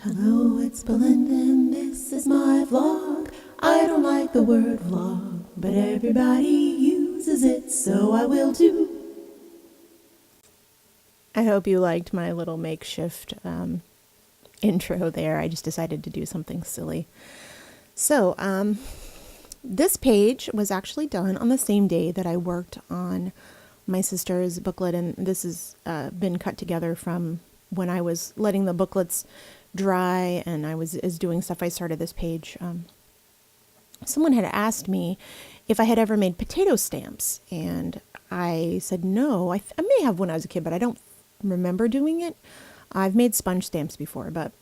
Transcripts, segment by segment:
Hello, it's Belinda and this is my vlog. I don't like the word vlog, but everybody uses it, so I will too. I hope you liked my little makeshift intro there. I just decided to do something silly. So, this page was actually done on the same day that I worked on my sister's booklet, and this has been cut together from when I was letting the booklets dry and I was doing stuff. I started this page. Someone had asked me if I had ever made potato stamps, and I said no. I may have when I was a kid, but I don't remember doing it. I've made sponge stamps before, but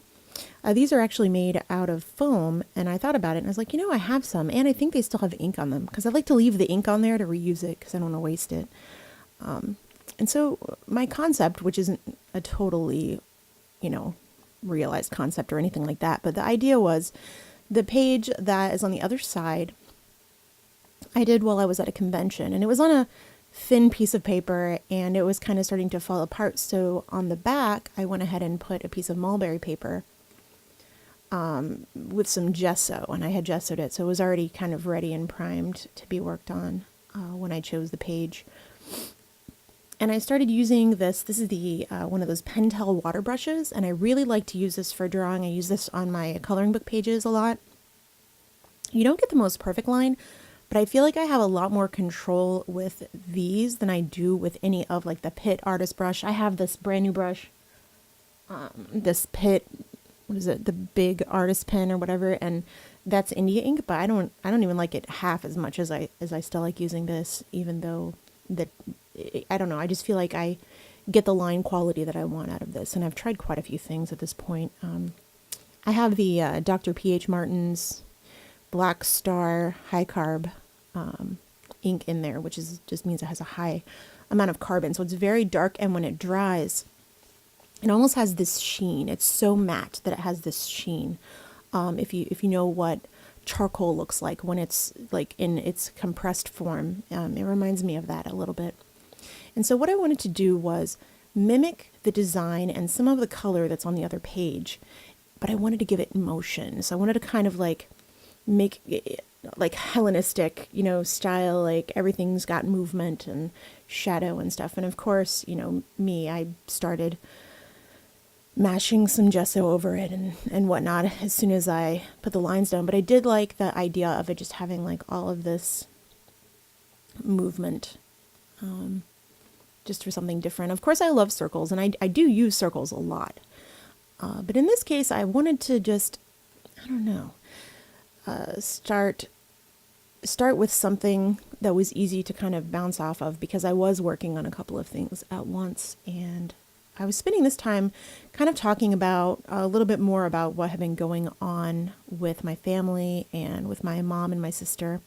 these are actually made out of foam, and I thought about it and I was like, I have some, and I think they still have ink on them because I like to leave the ink on there to reuse it because I don't want to waste it. And so my concept, which isn't a totally, realized concept or anything like that, but the idea was the page that is on the other side I did while I was at a convention, and it was on a thin piece of paper and it was kind of starting to fall apart. So on the back, I went ahead and put a piece of mulberry paper with some gesso, and I had gessoed it. So it was already kind of ready and primed to be worked on when I chose the page. And I started using this. This is the one of those Pentel water brushes, and I really like to use this for drawing. I use this on my coloring book pages a lot. You don't get the most perfect line, but I feel like I have a lot more control with these than I do with any of like the Pitt artist brush. I have this brand new brush, this Pitt, what is it, the big artist pen or whatever, and that's India ink. But I don't even like it half as much as I still like using this, even though I don't know. I just feel like I get the line quality that I want out of this, and I've tried quite a few things at this point. I have the Dr. P.H. Martin's Black Star High Carb ink in there, which just means it has a high amount of carbon. So it's very dark, and when it dries, it almost has this sheen. It's so matte that it has this sheen. If you know what charcoal looks like when it's like in its compressed form, it reminds me of that a little bit. And so what I wanted to do was mimic the design and some of the color that's on the other page, but I wanted to give it motion. So I wanted to kind of like make it like Hellenistic, style, like everything's got movement and shadow and stuff. And of course, I started mashing some gesso over it and whatnot as soon as I put the lines down. But I did like the idea of it just having like all of this movement, just for something different. Of course, I love circles, and I do use circles a lot. But in this case, I wanted to just, start with something that was easy to kind of bounce off of, because I was working on a couple of things at once, and I was spending this time kind of talking about a little bit more about what had been going on with my family and with my mom and my sister,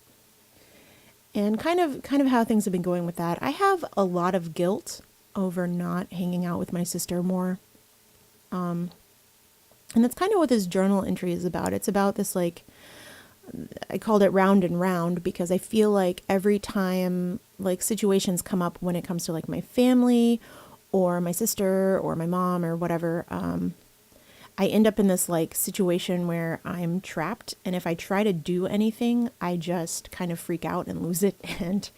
and kind of how things have been going with that. I have a lot of guilt over not hanging out with my sister more. And that's kind of what this journal entry is about. It's about this, like, I called it round and round, because I feel like every time like situations come up when it comes to like my family or my sister or my mom or whatever, I end up in this like situation where I'm trapped, and if I try to do anything, I just kind of freak out and lose it. And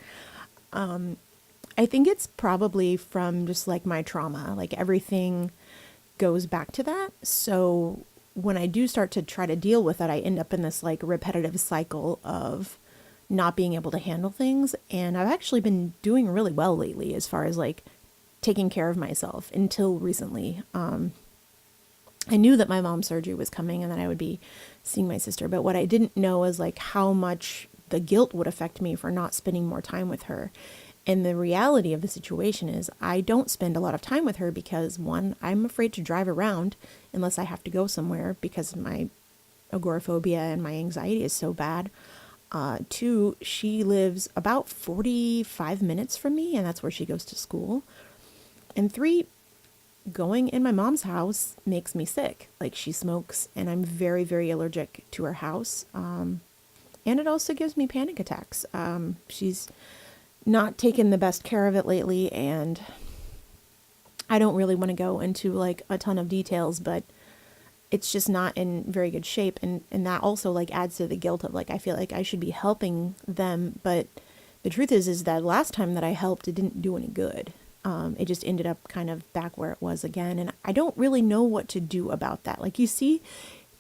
I think it's probably from just like my trauma, like everything goes back to that. So when I do start to try to deal with it, I end up in this like repetitive cycle of not being able to handle things. And I've actually been doing really well lately as far as like taking care of myself until recently. I knew that my mom's surgery was coming and that I would be seeing my sister, but what I didn't know is like how much the guilt would affect me for not spending more time with her. And the reality of the situation is I don't spend a lot of time with her because, one, I'm afraid to drive around unless I have to go somewhere because my agoraphobia and my anxiety is so bad. Two, she lives about 45 minutes from me, and that's where she goes to school. And three, going in my mom's house makes me sick. Like, she smokes, and I'm very, very allergic to her house. And it also gives me panic attacks. She's not taken the best care of it lately, and I don't really want to go into like a ton of details, but it's just not in very good shape. And that also like adds to the guilt of like, I feel like I should be helping them. But the truth is that last time that I helped, it didn't do any good. It just ended up kind of back where it was again. And I don't really know what to do about that. Like you see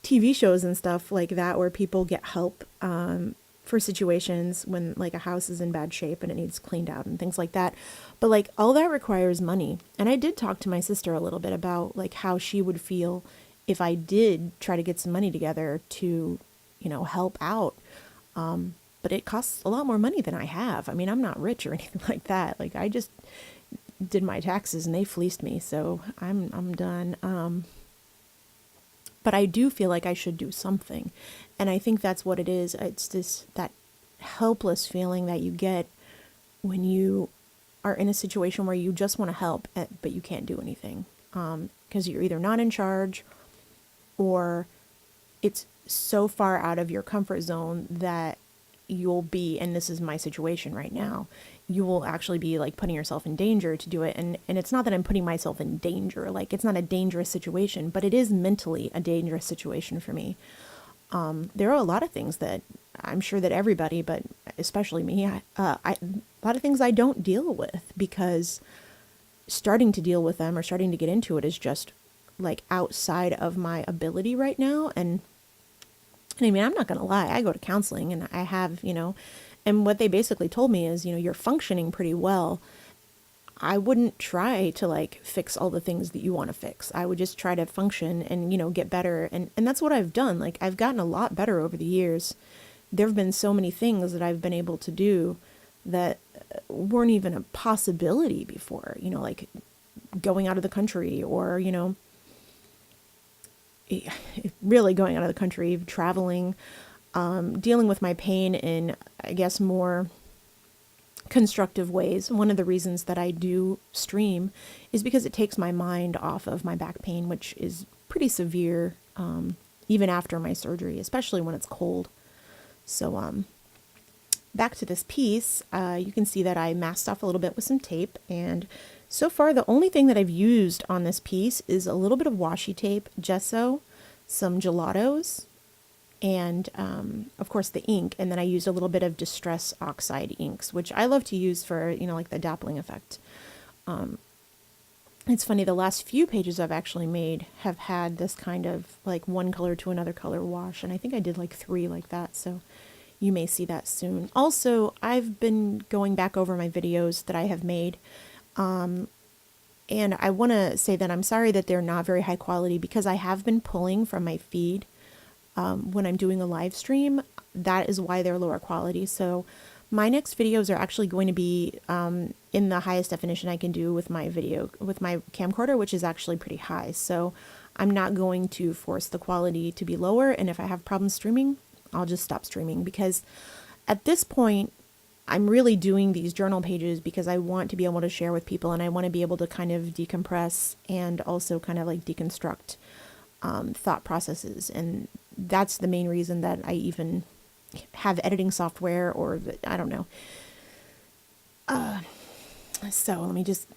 TV shows and stuff like that where people get help for situations when like a house is in bad shape and it needs cleaned out and things like that. But like all that requires money. And I did talk to my sister a little bit about like how she would feel if I did try to get some money together to, help out. But it costs a lot more money than I have. I mean, I'm not rich or anything like that. Like I just did my taxes and they fleeced me, so I'm done. But I do feel like I should do something. And I think that's what it is. It's that helpless feeling that you get when you are in a situation where you just want to help, but you can't do anything. Because you're either not in charge or it's so far out of your comfort zone that you'll be, and this is my situation right now, you will actually be like putting yourself in danger to do it. And it's not that I'm putting myself in danger, like it's not a dangerous situation, but it is mentally a dangerous situation for me. There are a lot of things that I'm sure that everybody, but especially me, a lot of things I don't deal with because starting to deal with them or starting to get into it is just like outside of my ability right now. And I mean, I'm not going to lie. I go to counseling and I have, and what they basically told me is, you're functioning pretty well. I wouldn't try to like fix all the things that you want to fix. I would just try to function and, get better. And that's what I've done. Like I've gotten a lot better over the years. There have been so many things that I've been able to do that weren't even a possibility before, like going out of the country or, really going out of the country, traveling, dealing with my pain in, I guess, more constructive ways. One of the reasons that I do stream is because it takes my mind off of my back pain, which is pretty severe, even after my surgery, especially when it's cold. So, back to this piece, you can see that I masked off a little bit with some tape, and so far the only thing that I've used on this piece is a little bit of washi tape, gesso, some gelatos, and of course the ink, and then I used a little bit of Distress Oxide inks, which I love to use for, like the dappling effect. It's funny, the last few pages I've actually made have had this kind of like one color to another color wash, and I think I did like 3 like that, so you may see that soon. Also, I've been going back over my videos that I have made, and I want to say that I'm sorry that they're not very high quality because I have been pulling from my feed when I'm doing a live stream. That is why they're lower quality. So my next videos are actually going to be in the highest definition I can do with my camcorder, which is actually pretty high. So I'm not going to force the quality to be lower. And if I have problems streaming, I'll just stop streaming, because at this point, I'm really doing these journal pages because I want to be able to share with people, and I want to be able to kind of decompress and also kind of like deconstruct thought processes. And that's the main reason that I even have editing software, or I don't know. So let me just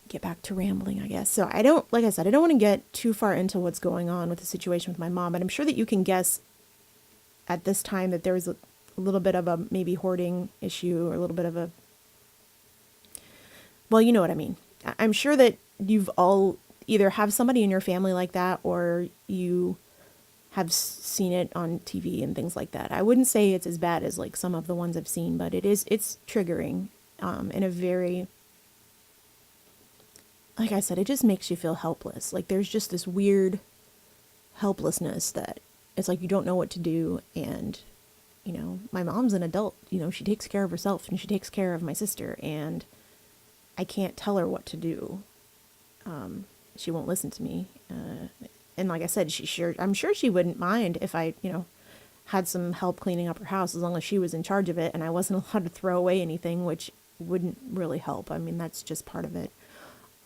get back to rambling, I guess. So like I said, I don't want to get too far into what's going on with the situation with my mom, but I'm sure that you can guess at this time that there's a little bit of a maybe hoarding issue, or a little bit of a, well, you know what I mean. I'm sure that you've all either have somebody in your family like that, or you have seen it on TV and things like that. I wouldn't say it's as bad as like some of the ones I've seen, but it's triggering in a very, like I said, it just makes you feel helpless. Like there's just this weird helplessness that it's like you don't know what to do. And my mom's an adult, she takes care of herself and she takes care of my sister, and I can't tell her what to do. She won't listen to me. And like I said, I'm sure she wouldn't mind if I, had some help cleaning up her house, as long as she was in charge of it and I wasn't allowed to throw away anything, which wouldn't really help. I mean, that's just part of it.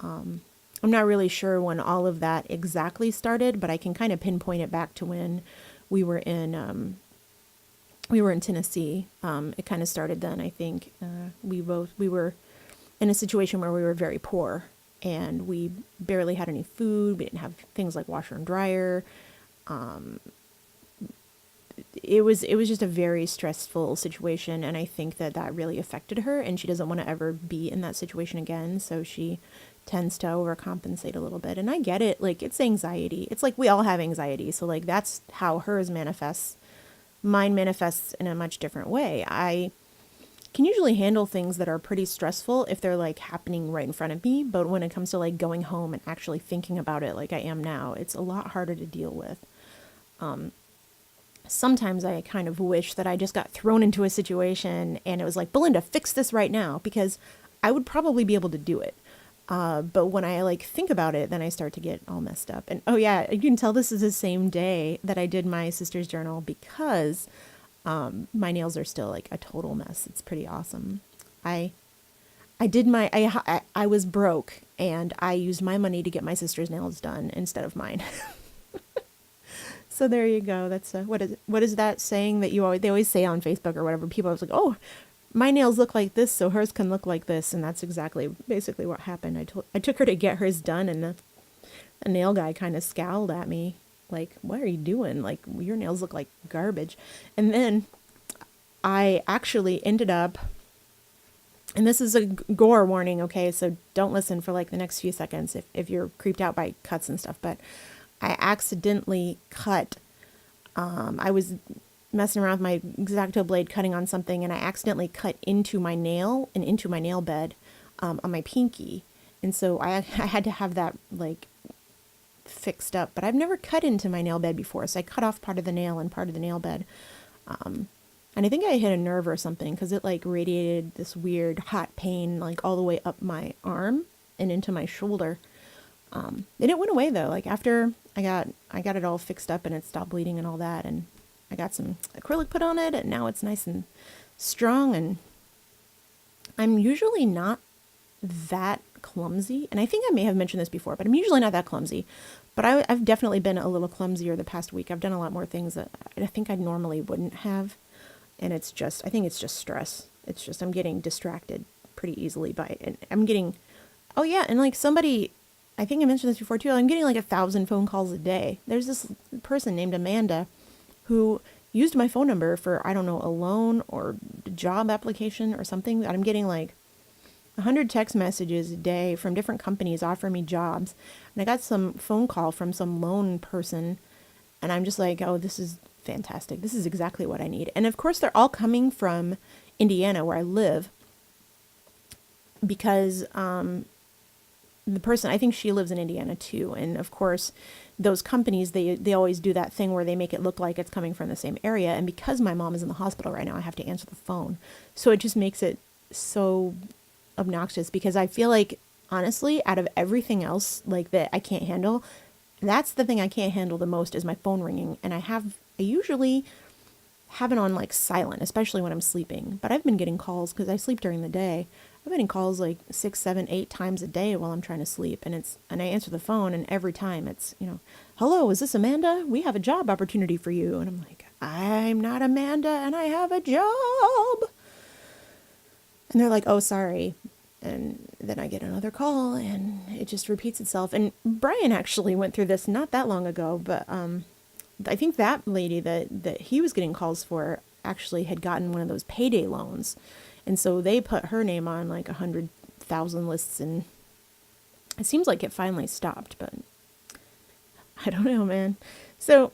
I'm not really sure when all of that exactly started, but I can kind of pinpoint it back to when we were in Tennessee. It kind of started then, I think. We were in a situation where we were very poor and we barely had any food. We didn't have things like washer and dryer. it was just a very stressful situation, and I think that really affected her, and she doesn't want to ever be in that situation again, so she tends to overcompensate a little bit. And I get it, like, it's anxiety. It's like we all have anxiety, so like that's how hers manifests. Mine manifests in a much different way. I can usually handle things that are pretty stressful if they're like happening right in front of me, but when it comes to like going home and actually thinking about it like I am now, it's a lot harder to deal with. Sometimes I kind of wish that I just got thrown into a situation and it was like, Belinda, fix this right now, because I would probably be able to do it. But when I like think about it, then I start to get all messed up. And oh yeah, you can tell this is the same day that I did my sister's journal, because my nails are still like a total mess. It's pretty awesome. I I did my I was broke and I used my money to get my sister's nails done instead of mine. So there you go. That's what is that saying that they always say on Facebook or whatever? People are like, "Oh, my nails look like this, so hers can look like this," and that's basically what happened. I took her to get hers done, and the nail guy kind of scowled at me, like, "What are you doing? Like, your nails look like garbage." And then I actually ended up, and this is a gore warning, okay? So don't listen for like the next few seconds if you're creeped out by cuts and stuff. But I accidentally cut. I was messing around with my X-Acto blade cutting on something, and I accidentally cut into my nail and into my nail bed on my pinky. And so I had to have that like fixed up. But I've never cut into my nail bed before, so I cut off part of the nail and part of the nail bed. And I think I hit a nerve or something, because it like radiated this weird hot pain like all the way up my arm and into my shoulder. And it went away though. Like after I got it all fixed up and it stopped bleeding and all that, and I got some acrylic put on it, and now it's nice and strong. And I'm usually not that clumsy, and I think I may have mentioned this before, but I'm usually not that clumsy. But I've definitely been a little clumsier the past week. I've done a lot more things that I think I normally wouldn't have. And I think it's just stress. It's just, I'm getting distracted pretty easily by it. And I'm getting, oh yeah, and like somebody, I think I mentioned this before too, I'm getting like 1,000 phone calls a day. There's this person named Amanda who used my phone number for, I don't know, a loan or job application or something. I'm getting like 100 text messages a day from different companies offering me jobs. And I got some phone call from some loan person, and I'm just like, oh, this is fantastic. This is exactly what I need. And of course, they're all coming from Indiana, where I live, because the person, I think she lives in Indiana too. And of course, those companies, they always do that thing where they make it look like it's coming from the same area. And because my mom is in the hospital right now, I have to answer the phone. So it just makes it so obnoxious, because I feel like, honestly, out of everything else like that I can't handle, that's the thing I can't handle the most, is my phone ringing. And I usually have it on like silent, especially when I'm sleeping. But I've been getting calls because I sleep during the day. I've been getting calls like 6, 7, 8 times a day while I'm trying to sleep. And I answer the phone, and every time it's, "Hello, is this Amanda? We have a job opportunity for you." And I'm like, "I'm not Amanda, and I have a job." And they're like, "Oh, sorry." And then I get another call, and it just repeats itself. And Brian actually went through this not that long ago, but I think that lady that he was getting calls for actually had gotten one of those payday loans. And so they put her name on like 100,000 lists, and it seems like it finally stopped, but I don't know, man. So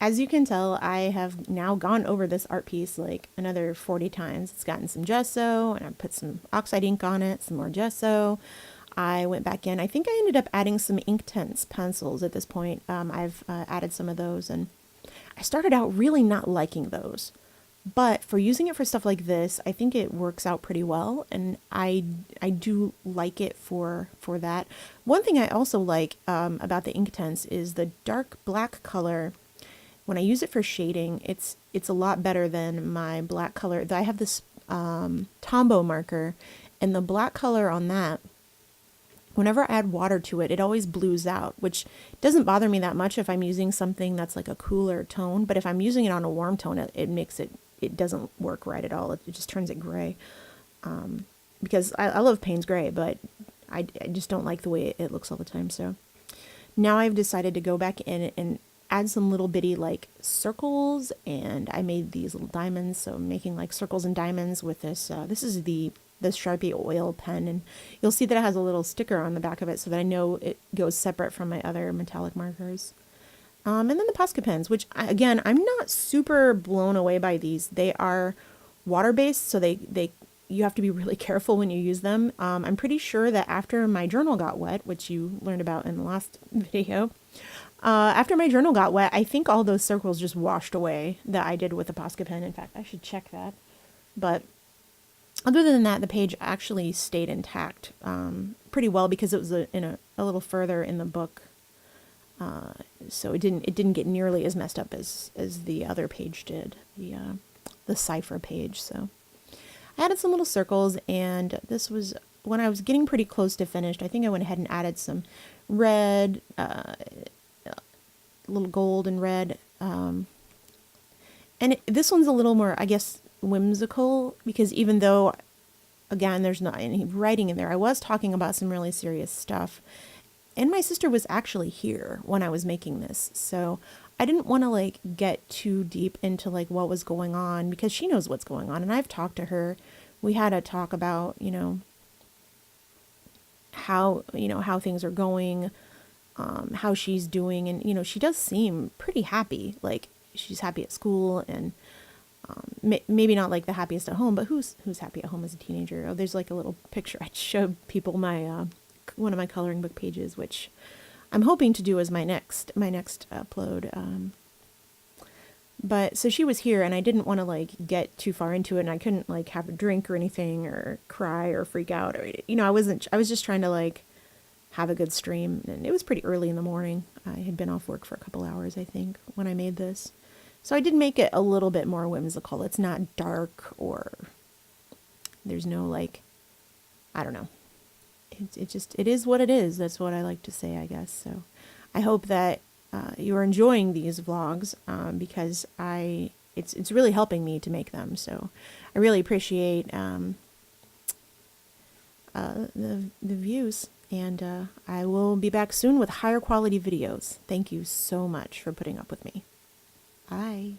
as you can tell, I have now gone over this art piece like another 40 times. It's gotten some gesso, and I put some oxide ink on it, some more gesso. I went back in. I think I ended up adding some Inktense pencils at this point. I've added some of those, and I started out really not liking those. But for using it for stuff like this, I think it works out pretty well, and I do like it for that. One thing I also like about the Inktense is the dark black color. When I use it for shading, it's a lot better than my black color. I have this Tombow marker, and the black color on that, whenever I add water to it, it always blues out, which doesn't bother me that much if I'm using something that's like a cooler tone. But if I'm using it on a warm tone, it doesn't work right at all. It just turns it gray. Because I love Payne's gray, but I just don't like the way it looks all the time. So now I've decided to go back in and add some little bitty like circles, and I made these little diamonds. So I'm making like circles and diamonds with this. This is the Sharpie oil pen, and you'll see that it has a little sticker on the back of it so that I know it goes separate from my other metallic markers. And then the Posca pens, which again, I'm not super blown away by these. They are water-based, so they you have to be really careful when you use them. I'm pretty sure that after my journal got wet, which you learned about in the last video, after my journal got wet, I think all those circles just washed away that I did with the Posca pen. In fact, I should check that. But other than that, the page actually stayed intact pretty well because it was a little further in the book. So it didn't get nearly as messed up as the other page did, the cipher page. So I added some little circles, and this was when I was getting pretty close to finished. I think I went ahead and added some red, little gold and red, and this one's a little more, I guess, whimsical, because even though, again, there's not any writing in there, I was talking about some really serious stuff. And my sister was actually here when I was making this, so I didn't want to like get too deep into like what was going on, because she knows what's going on, and I've talked to her. We had a talk about, how things are going, how she's doing, and she does seem pretty happy. Like she's happy at school, and maybe not like the happiest at home, but who's happy at home as a teenager? Oh, there's like a little picture. I showed people my one of my coloring book pages, which I'm hoping to do as my next upload. But so she was here, and I didn't want to like get too far into it, and I couldn't like have a drink or anything, or cry or freak out, or I was just trying to like have a good stream, and it was pretty early in the morning. I had been off work for a couple hours, I think, when I made this. So I did make it a little bit more whimsical. It's not dark, or there's no like, I don't know. It is what it is. That's what I like to say, I guess. So I hope that you are enjoying these vlogs, because it's really helping me to make them. So I really appreciate the views, and I will be back soon with higher quality videos. Thank you so much for putting up with me. Bye.